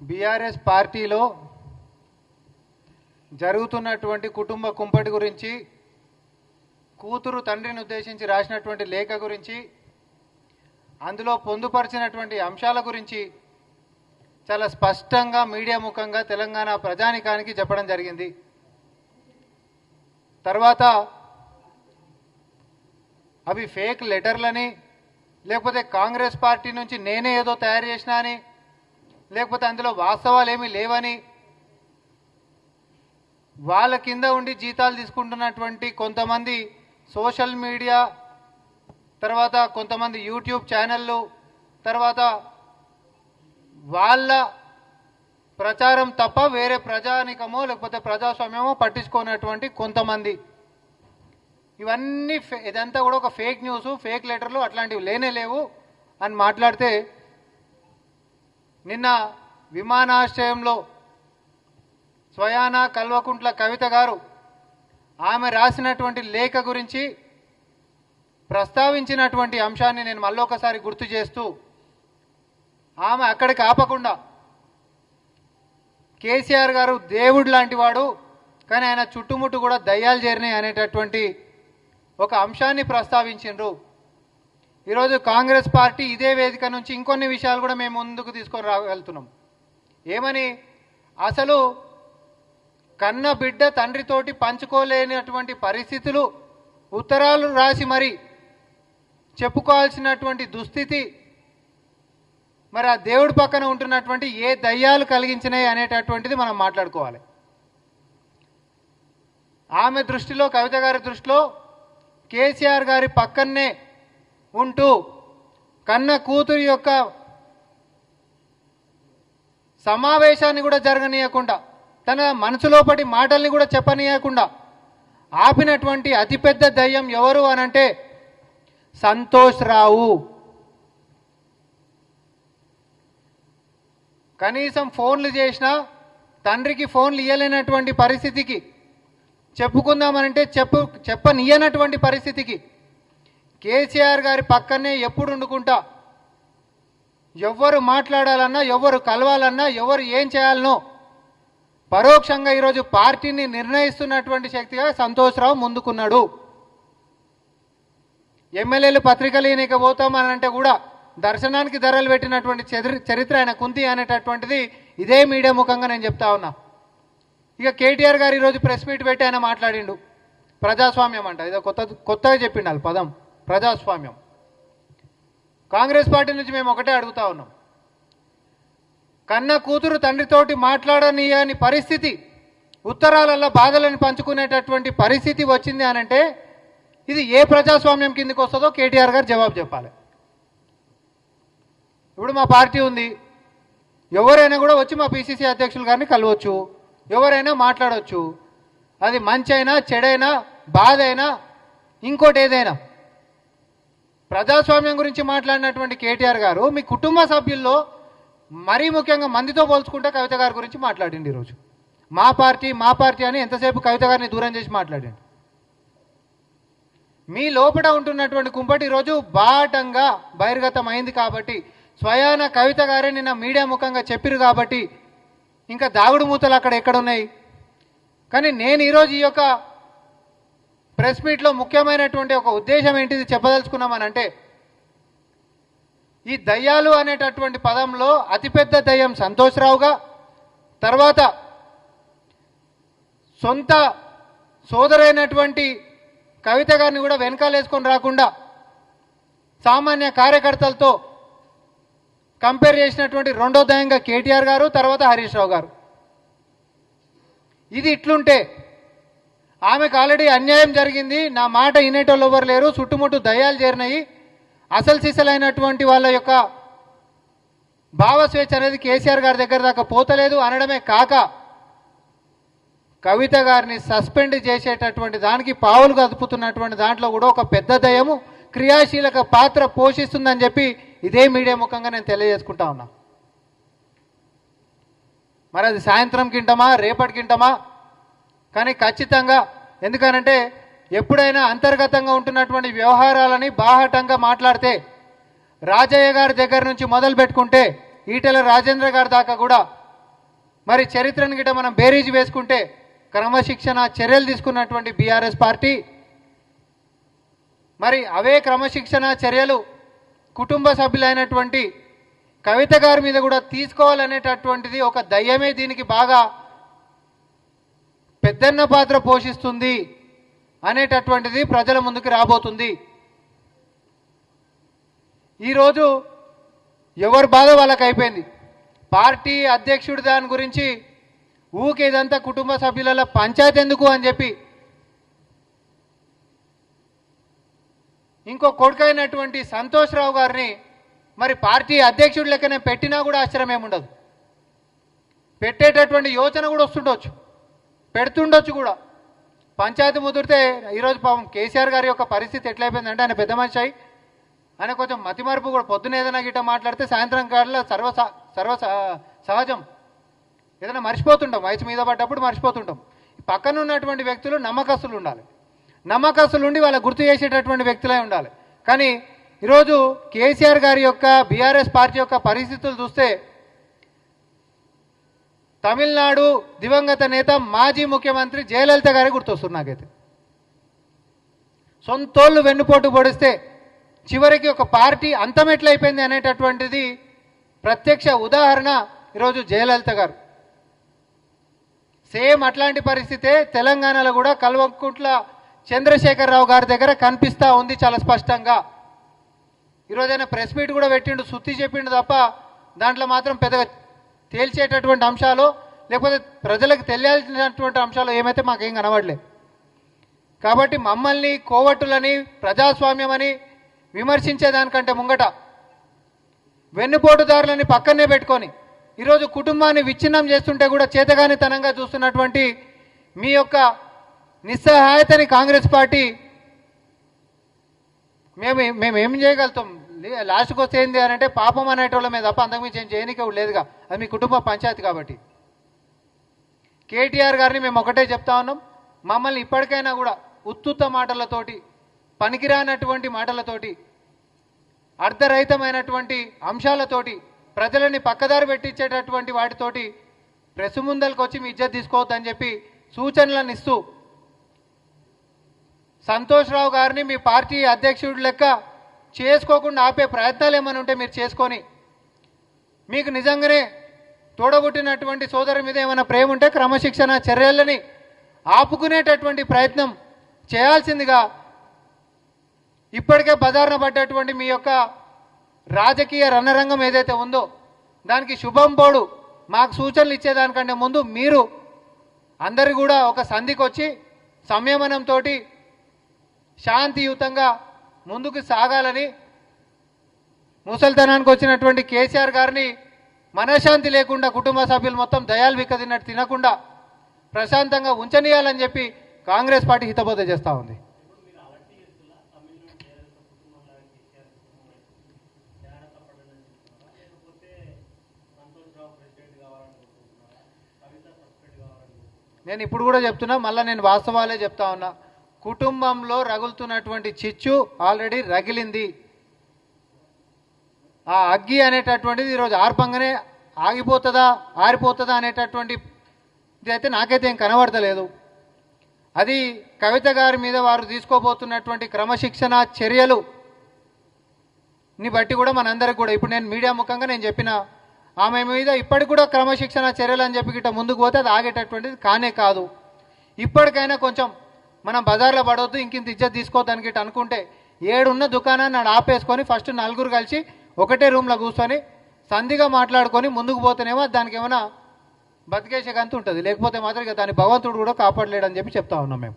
BRS పార్టీలో జరుగుతున్నటువంటి కుటుంబ కుంపటి గురించి, కూతురు తండ్రిని ఉద్దేశించి రాసినటువంటి లేఖ గురించి, అందులో పొందుపరిచినటువంటి అంశాల గురించి చాలా స్పష్టంగా మీడియా ముఖంగా తెలంగాణ ప్రజానికానికి చెప్పడం జరిగింది. తర్వాత అవి ఫేక్ లెటర్లని, లేకపోతే కాంగ్రెస్ పార్టీ నుంచి నేనే ఏదో తయారు చేసినా అని, లేకపోతే అందులో వాస్తవాలు ఏమీ లేవని, వాళ్ళ కింద ఉండి జీతాలు తీసుకుంటున్నటువంటి కొంతమంది సోషల్ మీడియా, తర్వాత కొంతమంది యూట్యూబ్ ఛానళ్ళు, తర్వాత వాళ్ళ ప్రచారం తప్ప వేరే ప్రజానికమో లేకపోతే ప్రజాస్వామ్యమో పట్టించుకున్నటువంటి కొంతమంది, ఇవన్నీ ఇదంతా కూడా ఒక ఫేక్ న్యూస్, ఫేక్ లెటర్లు అట్లాంటివి లేనే లేవు అని మాట్లాడితే, నిన్న విమానాశ్రయంలో స్వయాన కల్వకుంట్ల కవిత గారు ఆమె రాసినటువంటి లేఖ గురించి ప్రస్తావించినటువంటి అంశాన్ని నేను మళ్ళొకసారి గుర్తు చేస్తూ, ఆమె అక్కడికి ఆపకుండా కేసీఆర్ గారు దేవుడు లాంటి వాడు, కానీ ఆయన చుట్టుముట్టు కూడా దయ్యాలు చేరినాయి అనేటటువంటి ఒక అంశాన్ని ప్రస్తావించిండ్రు. ఈరోజు కాంగ్రెస్ పార్టీ ఇదే వేదిక నుంచి ఇంకొన్ని విషయాలు కూడా మేము ముందుకు తీసుకొని రాగలుగుతున్నాం. ఏమని, అసలు కన్న బిడ్డ తండ్రితోటి పంచుకోలేనటువంటి పరిస్థితులు, ఉత్తరాలు రాసి మరి చెప్పుకోవాల్సినటువంటి దుస్థితి, మరి ఆ దేవుడి పక్కన ఉంటున్నటువంటి ఏ దయ్యాలు కలిగించినాయి అనేటటువంటిది మనం మాట్లాడుకోవాలి. ఆమె దృష్టిలో, కవిత గారి దృష్టిలో కేసీఆర్ గారి పక్కనే ఉంటూ కన్న కూతురి యొక్క సమావేశాన్ని కూడా జరగనీయకుండా, తన మనసులోపటి మాటల్ని కూడా చెప్పనీయకుండా ఆపినటువంటి అతిపెద్ద దయ్యం ఎవరు అనంటే సంతోష్ రావు. కనీసం ఫోన్లు చేసినా తండ్రికి ఫోన్లు ఇవ్వలేనటువంటి పరిస్థితికి, చెప్పుకుందామనంటే చెప్పనియనటువంటి పరిస్థితికి కేసీఆర్ గారి పక్కనే ఎప్పుడు వండుకుంటా, ఎవరు మాట్లాడాలన్నా, ఎవరు కలవాలన్నా, ఎవరు ఏం చేయాలనో పరోక్షంగా ఈరోజు పార్టీని నిర్ణయిస్తున్నటువంటి శక్తిగా సంతోష్ రావు ముందుకున్నాడు. ఎమ్మెల్యేలు పత్రికలు ఈయనకపోతామనంటే కూడా దర్శనానికి ధరలు పెట్టినటువంటి చరిత్ర ఆయన కుంతి అనేటటువంటిది ఇదే మీడియా ముఖంగా నేను చెప్తా ఉన్నా. ఇక కేటీఆర్ గారు ఈరోజు ప్రెస్ మీట్ పెట్టి ఆయన మాట్లాడిండు. ప్రజాస్వామ్యం అంట, ఇదో కొత్తగా చెప్పిండు వాళ్ళు పదం, ప్రజాస్వామ్యం. కాంగ్రెస్ పార్టీ నుంచి మేము ఒకటే అడుగుతా ఉన్నాం, కన్న కూతురు తండ్రితోటి మాట్లాడనీయని పరిస్థితి, ఉత్తరాలలో బాధలను పంచుకునేటటువంటి పరిస్థితి వచ్చింది అనంటే ఇది ఏ ప్రజాస్వామ్యం కిందకి వస్తుందో కేటీఆర్ గారు జవాబు చెప్పాలి. ఇప్పుడు మా పార్టీ ఉంది, ఎవరైనా కూడా వచ్చి మా పిసిసి అధ్యక్షులు గారిని కలవచ్చు, ఎవరైనా మాట్లాడవచ్చు. అది మంచి అయినా చెడైనా బాధ అయినా ఇంకోటి ఏదైనా. ప్రజాస్వామ్యం గురించి మాట్లాడినటువంటి కేటీఆర్ గారు మీ కుటుంబ సభ్యుల్లో మరీ ముఖ్యంగా మందితో పోల్చుకుంటే కవిత గారి గురించి మాట్లాడింది. ఈరోజు మా పార్టీ అని ఎంతసేపు కవిత గారిని దూరం చేసి మాట్లాడండి. మీ లోపల ఉంటున్నటువంటి కుంపటి ఈరోజు బాటంగా బహిర్గతం అయింది కాబట్టి, స్వయాన కవిత గారే నిన్న మీడియా ముఖంగా చెప్పిరు కాబట్టి ఇంకా దాగుడు మూతలు అక్కడ ఎక్కడున్నాయి. కానీ నేను ఈరోజు ఈ యొక్క ప్రెస్ మీట్లో ముఖ్యమైనటువంటి ఒక ఉద్దేశం ఏంటిది చెప్పదలుచుకున్నామనంటే, ఈ దయ్యాలు అనేటటువంటి పదంలో అతిపెద్ద దయ్యం సంతోష్ రావుగా, తర్వాత సొంత సోదరైనటువంటి కవిత గారిని కూడా వెనకాలేసుకొని రాకుండా సామాన్య కార్యకర్తలతో కంపేర్ చేసినటువంటి రెండో దయంగా కేటీఆర్ గారు, తర్వాత హరీష్ రావు గారు. ఇది ఇట్లుంటే ఆమెకు ఆల్రెడీ అన్యాయం జరిగింది, నా మాట వినేటోళ్ళు ఎవరు లేరు, చుట్టుముట్టు దయ్యాలు చేరినాయి, అసలు సిసలైనటువంటి వాళ్ళ యొక్క భావస్వేచ్ఛ అనేది కేసీఆర్ గారి దగ్గర దాకా పోతలేదు అనడమే కాక, కవిత గారిని సస్పెండ్ చేసేటటువంటి దానికి పావులు కదుపుతున్నటువంటి దాంట్లో కూడా ఒక పెద్ద దయ్యము క్రియాశీలక పాత్ర పోషిస్తుందని చెప్పి ఇదే మీడియా ముఖంగా నేను తెలియజేసుకుంటా ఉన్నా. మరి అది సాయంత్రం కింటమా రేపటి కింటమా, కానీ ఖచ్చితంగా, ఎందుకనంటే ఎప్పుడైనా అంతర్గతంగా ఉంటున్నటువంటి వ్యవహారాలని బాహటంగా మాట్లాడితే, రాజయ్య గారి దగ్గర నుంచి మొదలు పెట్టుకుంటే ఈటెల రాజేంద్ర గారి దాకా కూడా మరి చరిత్రను గిట మనం బేరీజు వేసుకుంటే క్రమశిక్షణ చర్యలు తీసుకున్నటువంటి బీఆర్ఎస్ పార్టీ, మరి అవే క్రమశిక్షణ చర్యలు కుటుంబ సభ్యులైనటువంటి కవిత గారి మీద కూడా తీసుకోవాలనేటటువంటిది ఒక దయ్యమే దీనికి బాగా పెద్దన్న పాత్ర పోషిస్తుంది అనేటటువంటిది ప్రజల ముందుకు రాబోతుంది. ఈరోజు ఎవరి బాధ వాళ్ళకి అయిపోయింది. పార్టీ అధ్యక్షుడి దాని గురించి ఊకే ఇదంతా కుటుంబ సభ్యుల పంచాయతీ ఎందుకు అని చెప్పి ఇంకో కొడుకైనటువంటి సంతోష్ రావు గారిని మరి పార్టీ అధ్యక్షుడి లెక్కనే పెట్టినా కూడా ఆశ్చర్యం ఏముండదు. పెట్టేటటువంటి యోచన కూడా వస్తుండొచ్చు, పెడుతుండొచ్చు కూడా. పంచాయతీ ముదిరితే ఈరోజు పాపం కేసీఆర్ గారి యొక్క పరిస్థితి ఎట్లయిపోయిందంటే ఆయన పెద్ద మనిషి అయి ఆయన కొంచెం మతిమరుపు కూడా, పొద్దున ఏదైనా గిట్ట మాట్లాడితే సాయంత్రం కాడలో సర్వ సహజం. ఏదైనా మర్చిపోతుంటాం, వయసు మీద పడ్డప్పుడు మర్చిపోతుంటాం. పక్కన ఉన్నటువంటి వ్యక్తులు నమ్మకస్తులు ఉండాలి, నమ్మకస్తులు ఉండి వాళ్ళ గుర్తు చేసేటటువంటి వ్యక్తులే ఉండాలి. కానీ ఈరోజు కేసీఆర్ గారి యొక్క బీఆర్ఎస్ పార్టీ యొక్క పరిస్థితులు చూస్తే తమిళనాడు దివంగత నేత మాజీ ముఖ్యమంత్రి జయలలిత గారి గుర్తొస్తుంది నాకైతే. సొంతోళ్ళు వెన్నుపోటు పొడిస్తే చివరికి ఒక పార్టీ అంతమెట్లయిపోయింది అనేటటువంటిది ప్రత్యక్ష ఉదాహరణ ఈరోజు జయలలిత గారు. సేమ్ అట్లాంటి పరిస్థితే తెలంగాణలో కూడా కల్వకుంట్ల చంద్రశేఖరరావు గారి దగ్గర కనిపిస్తూ ఉంది చాలా స్పష్టంగా. ఈరోజు ఆయన ప్రెస్ మీట్ కూడా పెట్టిండు, సుత్తి చెప్పిండు తప్ప దాంట్లో మాత్రం పెద్దగా తేల్చేటటువంటి అంశాలు లేకపోతే ప్రజలకు తెలియాల్సినటువంటి అంశాలు ఏమైతే మాకేం కనబడలేదు. కాబట్టి మమ్మల్ని కోవట్టులని ప్రజాస్వామ్యమని విమర్శించేదానికంటే ముంగట వెన్నుపోటుదారులని పక్కనే పెట్టుకొని ఈరోజు కుటుంబాన్ని విచ్ఛిన్నం చేస్తుంటే కూడా చేతగానితనంగా చూస్తున్నటువంటి మీ యొక్క నిస్సహాయతని కాంగ్రెస్ పార్టీ మేము ఏం చేయగలుగుతాం? లాస్ట్కి వస్తే ఏంది అని అంటే పాపం అనేటోళ్ళమే తప్ప అంతకుమించి ఏం చేయనికే లేదుగా. అది మీ కుటుంబ పంచాయతీ కాబట్టి. కేటీఆర్ గారిని మేము ఒకటే చెప్తా ఉన్నాం, మమ్మల్ని ఇప్పటికైనా కూడా ఉత్తుత్త మాటలతోటి, పనికిరానటువంటి మాటలతోటి, అర్ధరహితమైనటువంటి అంశాలతోటి ప్రజలని పక్కదారి పెట్టించేటటువంటి వాటితోటి ప్రెస్ ముందరికి వచ్చి మీ ఇజ్జత్ తీసుకోవద్దని చెప్పి సూచనలను ఇస్తూ సంతోష్ రావు గారిని మీ పార్టీ అధ్యక్షుడి లెక్క చేసుకోకుండా ఆపే ప్రయత్నాలు ఏమైనా ఉంటే మీరు చేసుకొని, మీకు నిజంగానే తోడబుట్టినటువంటి సోదరు మీద ఏమైనా ప్రేమ ఉంటే క్రమశిక్షణ చర్యలని ఆపుకునేటటువంటి ప్రయత్నం చేయాల్సిందిగా ఇప్పటికే బజారున పడ్డటువంటి మీ యొక్క రాజకీయ రణరంగం ఏదైతే ఉందో దానికి శుభం పోడు. మాకు సూచనలు ఇచ్చేదానికంటే ముందు మీరు అందరు కూడా ఒక సంధికి వచ్చి సంయమనంతో శాంతియుతంగా ముందుకు సాగాలని, ముసలితనానికి వచ్చినటువంటి కేసీఆర్ గారిని మనశ్శాంతి లేకుండా కుటుంబ సభ్యులు మొత్తం దయాలు విక్కదిన్నట్టు తినకుండా ప్రశాంతంగా ఉంచనీయాలని చెప్పి కాంగ్రెస్ పార్టీ హితబోధ చేస్తూ ఉంది. నేను ఇప్పుడు కూడా చెప్తున్నా, మళ్ళీ నేను వాస్తవాలే చెప్తా ఉన్నా. కుటుంబంలో రగులుతున్నటువంటి చిచ్చు ఆల్రెడీ రగిలింది. ఆ అగ్గి అనేటటువంటిది ఈరోజు ఆర్పంగానే ఆగిపోతుందా ఆరిపోతుందా అనేటటువంటి ఇది అయితే నాకైతే ఏం కనబడతలేదు. అది కవిత గారి మీద వారు తీసుకోబోతున్నటువంటి క్రమశిక్షణ చర్యలు ని బట్టి కూడా మనందరికి కూడా ఇప్పుడు నేను మీడియా ముఖంగా నేను చెప్పిన ఆమె మీద ఇప్పటికి కూడా క్రమశిక్షణ చర్యలు అని చెప్పి గిట్ట ముందుకు పోతే అది ఆగేటటువంటిది కానే కాదు. ఇప్పటికైనా కొంచెం మనం బజార్లో పడవద్దు, ఇంకింత ఇజ్జత్ తీసుకోవద్దని గిట్ట అనుకుంటే ఏడున్న దుకాణాన్ని ఆపేసుకొని ఫస్ట్ నలుగురు కలిసి ఒకటే రూమ్లో కూర్చొని సంధిగా మాట్లాడుకొని ముందుకు పోతేనేమో దానికి ఏమైనా బతికేసే గంత ఉంటుంది. లేకపోతే మాత్రం ఇక దాని భగవంతుడు కూడా కాపాడలేడని చెప్పి చెప్తా ఉన్నాం మేము.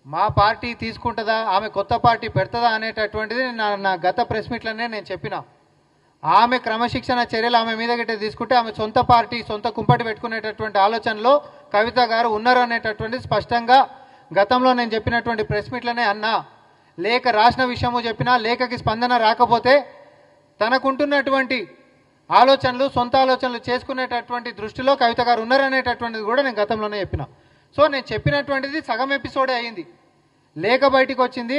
మా పార్టీ తీసుకుంటుందా, ఆమె కొత్త పార్టీ పెడుతుందా అనేటటువంటిది నా గత ప్రెస్ మీట్లోనే నేను చెప్పిన. ఆమె క్రమశిక్షణ చర్యలు ఆమె మీద గిట్ట తీసుకుంటే ఆమె సొంత పార్టీ సొంత కుంపటి పెట్టుకునేటటువంటి ఆలోచనలో కవిత గారు ఉన్నారు అనేటటువంటిది స్పష్టంగా గతంలో నేను చెప్పినటువంటి ప్రెస్ మీట్లోనే అన్నా. లేఖ రాసిన విషయము చెప్పినా లేఖకి స్పందన రాకపోతే తనకుంటున్నటువంటి ఆలోచనలు సొంత ఆలోచనలు చేసుకునేటటువంటి దృష్టిలో కవిత గారు ఉన్నారనేటటువంటిది కూడా నేను గతంలోనే చెప్పిన. సో నేను చెప్పినటువంటిది సగం ఎపిసోడే అయింది. లేఖ బయటికి వచ్చింది,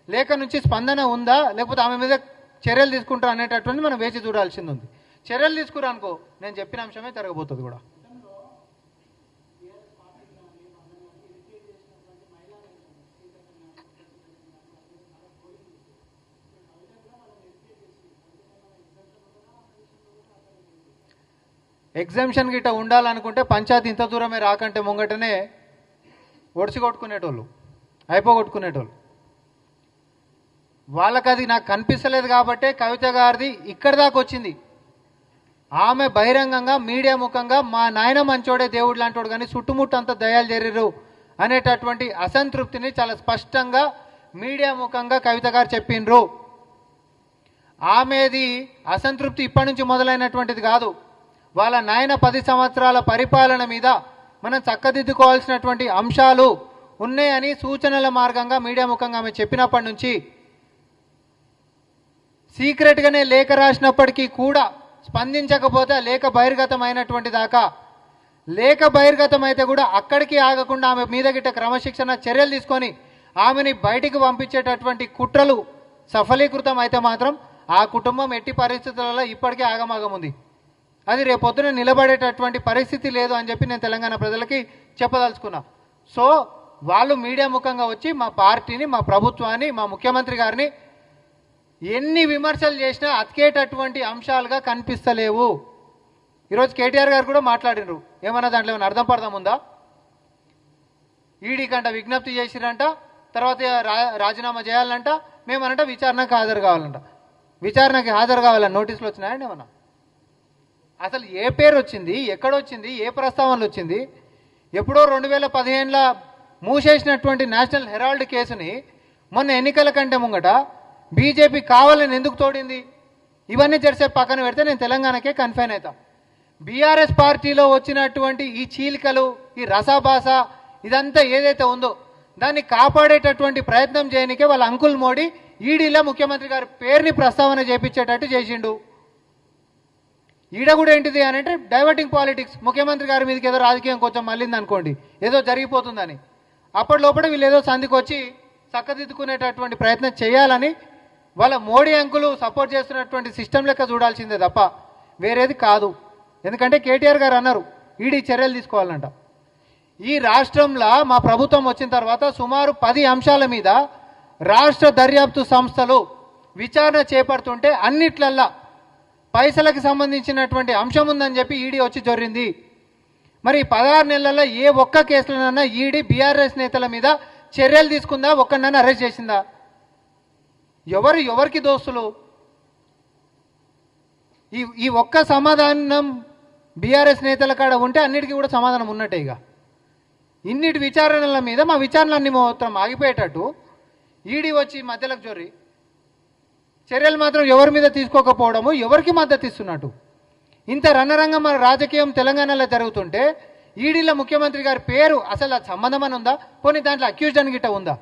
లేఖ నుంచి స్పందన ఉందా లేకపోతే ఆమె మీద చర్యలు తీసుకుంటారు అనేటటువంటి మనం వేచి చూడాల్సింది ఉంది. చర్యలు తీసుకురా అనుకో నేను చెప్పిన అంశమే జరగబోతుంది కూడా. ఎగ్జామ్షన్ గిట్ట ఉండాలనుకుంటే పంచాయతీ ఇంత దూరమే రాకంటే ముంగటనే ఒడిసి కొట్టుకునేటోళ్ళు, అయిపోగొట్టుకునేటోళ్ళు. వాళ్ళకి అది నాకు కనిపిస్తలేదు కాబట్టే కవిత గారిది ఇక్కడి దాకా వచ్చింది. ఆమె బహిరంగంగా మీడియా ముఖంగా మా నాయన మంచోడే దేవుడు లాంటోడు కానీ చుట్టుముట్టంతా దయాలు జరిరు అనేటటువంటి అసంతృప్తిని చాలా స్పష్టంగా మీడియా ముఖంగా కవిత గారు చెప్పిండ్రు. ఆమెది అసంతృప్తి ఇప్పటి నుంచి మొదలైనటువంటిది కాదు. వాళ్ళ నాయన 10 సంవత్సరాల పరిపాలన మీద మనం చక్కదిద్దుకోవాల్సినటువంటి అంశాలు ఉన్నాయని సూచనల మార్గంగా మీడియా ముఖంగా ఆమె చెప్పినప్పటి నుంచి సీక్రెట్గానే లేఖ రాసినప్పటికీ కూడా స్పందించకపోతే లేఖ బహిర్గతమైనటువంటి దాకా, లేఖ బహిర్గతం అయితే కూడా అక్కడికి ఆగకుండా ఆమె మీద గిట్ట క్రమశిక్షణ చర్యలు తీసుకొని ఆమెని బయటికి పంపించేటటువంటి కుట్రలు సఫలీకృతం అయితే మాత్రం ఆ కుటుంబం ఎట్టి పరిస్థితులలో ఇప్పటికే ఆగమాగం ఉంది. అది రేపొద్దున నిలబడేటటువంటి పరిస్థితి లేదు అని చెప్పి నేను తెలంగాణ ప్రజలకి చెప్పదలుచుకున్నా. సో వాళ్ళు మీడియా ముఖంగా వచ్చి మా పార్టీని, మా ప్రభుత్వాన్ని, మా ముఖ్యమంత్రి గారిని ఎన్ని విమర్శలు చేసినా అతికేటటువంటి అంశాలుగా కనిపిస్తలేవు. ఈరోజు కేటీఆర్ గారు కూడా మాట్లాడినారు. ఏమన్నా దాంట్లో ఏమైనా అర్థం పడదాం ఉందా? ఈడీ కంట విజ్ఞప్తి చేసిరంట, తర్వాత రాజీనామా చేయాలంట, మేమనంట విచారణకు హాజరు కావాలంట. విచారణకి హాజరు కావాలని నోటీసులు వచ్చినాయండి ఏమన్నా? అసలు ఏ పేరు వచ్చింది, ఎక్కడొచ్చింది, ఏ ప్రస్తావనలు వచ్చింది? ఎప్పుడో 2015లో మూసేసినటువంటి నేషనల్ హెరాల్డ్ కేసుని మొన్న ఎన్నికల కంటే ముంగట బీజేపీ కావాలని ఎందుకు తోడింది? ఇవన్నీ జరిసే పక్కన పెడితే నేను తెలంగాణకే కన్ఫైన్ అవుతాం. బీఆర్ఎస్ పార్టీలో వచ్చినటువంటి ఈ చీలికలు, ఈ రసాభాస ఇదంతా ఏదైతే ఉందో దాన్ని కాపాడేటటువంటి ప్రయత్నం చేయనికే వాళ్ళ అంకుల్ మోడీ ఈడీలో ముఖ్యమంత్రి గారి పేరుని ప్రస్తావన చేపించేటట్టు చేసిండు. ఈడ కూడా ఏంటిది అని అంటే డైవర్టింగ్ పాలిటిక్స్. ముఖ్యమంత్రి గారి మీదకి ఏదో రాజకీయం కొంచెం మళ్ళింది అనుకోండి, ఏదో జరిగిపోతుందని అప్పటిలోపల వీళ్ళు ఏదో సంధికి వచ్చి చక్కదిద్దుకునేటటువంటి ప్రయత్నం చేయాలని వాళ్ళ మోడీ అంకులు సపోర్ట్ చేస్తున్నటువంటి సిస్టమ్ లెక్క చూడాల్సిందే తప్ప వేరేది కాదు. ఎందుకంటే కేటీఆర్ గారు అన్నారు ఈడీ చర్యలు తీసుకోవాలంట. ఈ రాష్ట్రంలో మా ప్రభుత్వం వచ్చిన తర్వాత సుమారు 10 అంశాల మీద రాష్ట్ర దర్యాప్తు సంస్థలు విచారణ చేపడుతుంటే అన్నిట్లల్లా పైసలకు సంబంధించినటువంటి అంశం ఉందని చెప్పి ఈడీ వచ్చి జొరింది. మరి 16 నెలల్లో ఏ ఒక్క కేసులోనన్నా ఈడీ బీఆర్ఎస్ నేతల మీద చర్యలు తీసుకుందా? ఒక్కడన్నా అరెస్ట్ చేసిందా? ఎవరికి దోస్తులు? ఈ ఒక్క సమాధానం బీఆర్ఎస్ నేతల కాడ ఉంటే అన్నిటికీ కూడా సమాధానం ఉన్నట్టే. ఇక ఇన్నిటి విచారణల మీద మా విచారణలన్నీ మొత్తం ఆగిపోయేటట్టు ఈడీ వచ్చి మధ్యలోకి జొర్రి చర్యలు మాత్రం ఎవరి మీద తీసుకోకపోవడము, ఎవరికి మద్దతు ఇస్తున్నట్టు ఇంత రణరంగం మన రాజకీయం తెలంగాణలో జరుగుతుంటే ఈడీలో ముఖ్యమంత్రి గారి పేరు అసలు సంబంధం అని ఉందా? పోనీ దాంట్లో అక్యూజ్డ్ అని గిట్ట ఉందా?